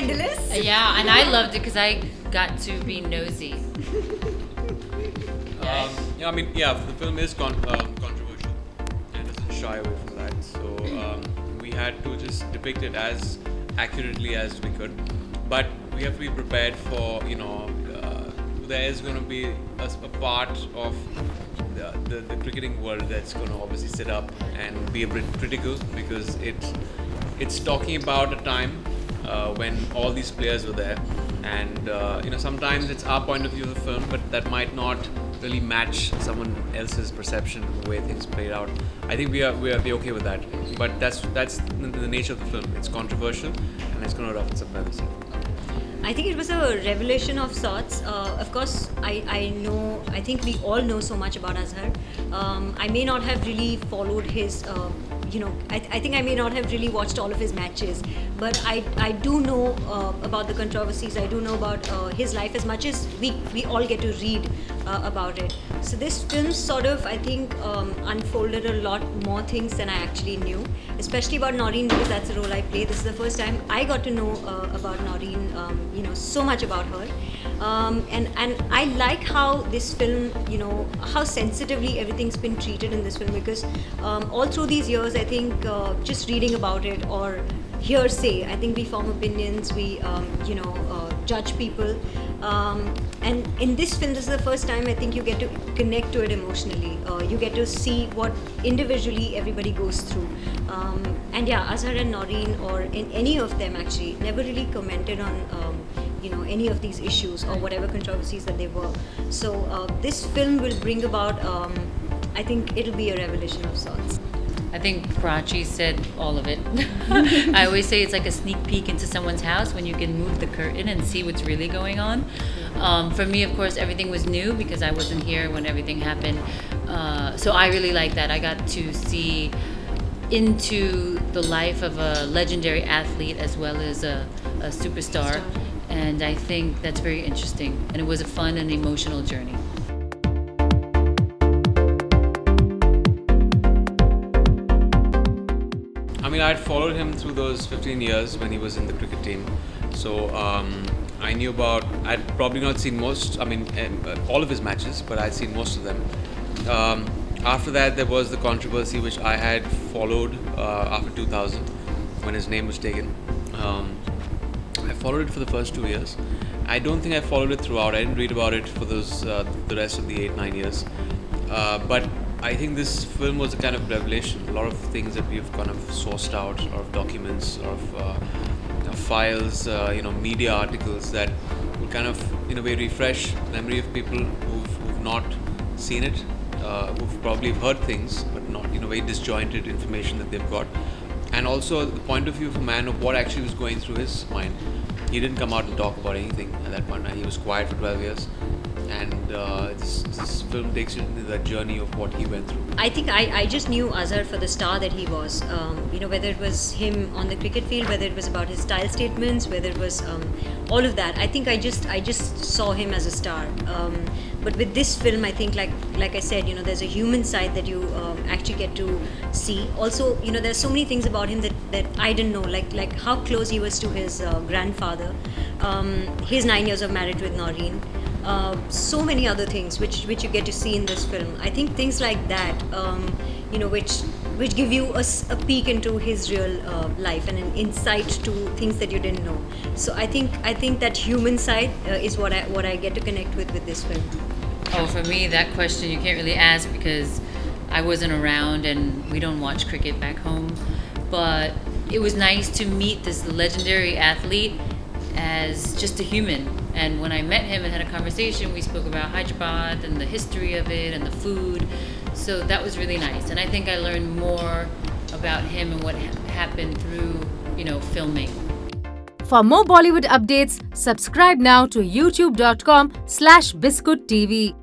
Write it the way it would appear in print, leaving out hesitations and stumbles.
scandalous. Yeah, and I loved it because I got to be nosy. The film is controversial and doesn't shy away from that. So we had to just depict it as accurately as we could. But we have to be prepared for, there is going to be a part of the cricketing world that's going to obviously sit up and be a bit critical, because it's talking about a time when all these players were there, and sometimes it's our point of view of the film, but that might not really match someone else's perception of the way things played out. I think we are okay with that, but that's the nature of the film. It's controversial and it's going to ruffle some feathers. I think it was a revelation of sorts. Of course, I think we all know so much about Azhar. I may not have really followed his, I think I may not have really watched all of his matches, but I do know about the controversies. I do know about his life as much as we all get to read about it. So this film sort of, I think, unfolded a lot more things than I actually knew, especially about Noreen, because that's the role I play. This is the first time I got to know about Noreen, so much about her. And I like how this film, how sensitively everything's been treated in this film, because all through these years, I think just reading about it or hearsay, I think we form opinions, we judge people, and in this film, this is the first time I think you get to connect to it emotionally. You get to see what individually everybody goes through, and yeah, Azhar and Noreen, or in any of them actually, never really commented on any of these issues or whatever controversies that they were. So this film will bring about, I think it'll be a revelation of sorts. I think Prachi said all of it. I always say it's like a sneak peek into someone's house when you can move the curtain and see what's really going on. For me, of course, everything was new because I wasn't here when everything happened. So I really like that. I got to see into the life of a legendary athlete as well as a superstar. And I think that's very interesting. And it was a fun and emotional journey. I had followed him through those 15 years when he was in the cricket team. So I knew about, I'd probably not seen all of his matches, but I'd seen most of them. After that, there was the controversy which I had followed after 2000 when his name was taken. I followed it for the first 2 years. I don't think I followed it throughout. I didn't read about it for those the rest of the 8-9 years. But I think this film was a kind of revelation. A lot of things that we've kind of sourced out, a lot of documents, a lot of files, media articles that will kind of, in a way, refresh memory of people who've not seen it, who've probably heard things, but not, very disjointed information that they've got. And also the point of view of a man of what actually was going through his mind. He didn't come out and talk about anything at that point. He was quiet for 12 years. And this film takes you into that journey of what he went through. I think I just knew Azhar for the star that he was. Whether it was him on the cricket field, whether it was about his style statements, whether it was all of that. I think I just saw him as a star. But with this film, I think, like I said, there's a human side that you actually get to see. Also, there's so many things about him that I didn't know, like how close he was to his grandfather, his 9 years of marriage with Noreen. So many other things which you get to see in this film. I think things like that, which give you a peek into his real life and an insight to things that you didn't know. So I think that human side is what I get to connect with this film. Oh, for me, that question you can't really ask because I wasn't around and we don't watch cricket back home. But it was nice to meet this legendary athlete as just a human. And when I met him and had a conversation, we spoke about Hyderabad and the history of it and the food. So that was really nice. And I think I learned more about him and what happened through, filming. For more Bollywood updates, subscribe now to youtube.com/BiscuitTV.